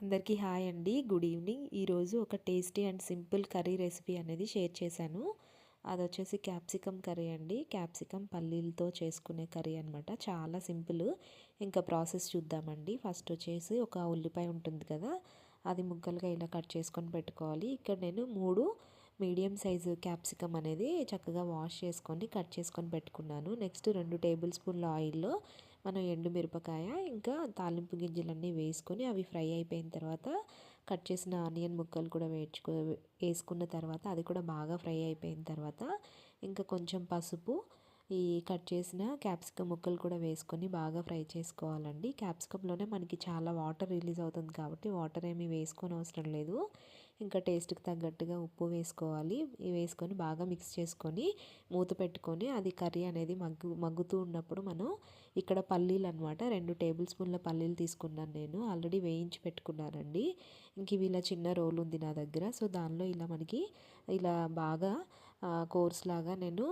అందరికీ హాయ్ అండి, good evening. ఈరోజు ఒక tasty and simple curry recipe అనేది షేర్ చేశాను. అది వచ్చేసి క్యాప్సికమ్ కర్రీ అండి. క్యాప్సికమ్ పల్లీలతో చేసుకునే కర్రీ అనమాట. చాలా సింపుల్. ఇంకా ప్రాసెస్ చూద్దామండి. ఫస్ట్ వచ్చేసి ఒక ఉల్లిపాయ ఉంటుంది కదా, అది ముక్కలుగా ఇలా కట్ చేసుకొని పెట్టుకోవాలి. ఇక్కడ నేను 3 మీడియం సైజు క్యాప్సికమ్ అనేది చక్కగా వాష్ చేసుకొని కట్ చేసుకొని పెట్టుకున్నాను. నెక్స్ట్ 2 టేబుల్ స్పూన్ల ఆయిల్లో మనం ఎండుమిరపకాయ ఇంకా తాలింపు గింజలన్నీ వేసుకొని అవి ఫ్రై అయిపోయిన తర్వాత కట్ చేసిన ఆనియన్ ముక్కలు కూడా వేసుకున్న తర్వాత అది కూడా బాగా ఫ్రై అయిపోయిన తర్వాత ఇంకా కొంచెం పసుపు, ఈ కట్ చేసిన క్యాప్సికమ్ ముక్కలు కూడా వేసుకొని బాగా ఫ్రై చేసుకోవాలండి. క్యాప్సికంలోనే మనకి చాలా వాటర్ రిలీజ్ అవుతుంది కాబట్టి వాటర్ ఏమీ వేసుకొని అవసరం లేదు. ఇంకా టేస్ట్కి తగ్గట్టుగా ఉప్పు వేసుకోవాలి. ఇవి వేసుకొని బాగా మిక్స్ చేసుకొని మూత పెట్టుకొని అది కర్రీ అనేది మగ్గుతూ ఉన్నప్పుడు మనం ఇక్కడ పల్లీలు అనమాట 2 టేబుల్ స్పూన్ల పల్లీలు తీసుకున్నాను. నేను ఆల్రెడీ వేయించి పెట్టుకున్నానండి. ఇంక ఇవి ఇలా చిన్న రోల్ ఉంది నా దగ్గర. సో దానిలో ఇలా మనకి ఇలా బాగా కోర్స్ లాగా నేను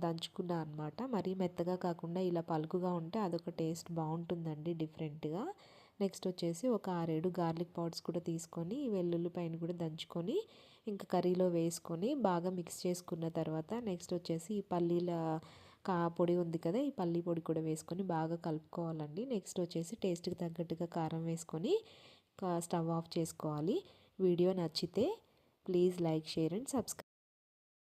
దంచుకున్నా అనమాట. మరీ మెత్తగా కాకుండా ఇలా పలుకుగా ఉంటే అదొక టేస్ట్ బాగుంటుందండి డిఫరెంట్గా. నెక్స్ట్ వచ్చేసి ఒక 6-7 గార్లిక్ పౌడర్స్ కూడా తీసుకొని వెల్లుల్లిపాయను కూడా దంచుకొని ఇంకా కర్రీలో వేసుకొని బాగా మిక్స్ చేసుకున్న తర్వాత నెక్స్ట్ వచ్చేసి ఈ పల్లీల పొడి ఉంది కదా, ఈ పల్లీ పొడి కూడా వేసుకొని బాగా కలుపుకోవాలండి. నెక్స్ట్ వచ్చేసి టేస్ట్కి తగ్గట్టుగా కారం వేసుకొని స్టవ్ ఆఫ్ చేసుకోవాలి. వీడియో నచ్చితే please like, share and subscribe.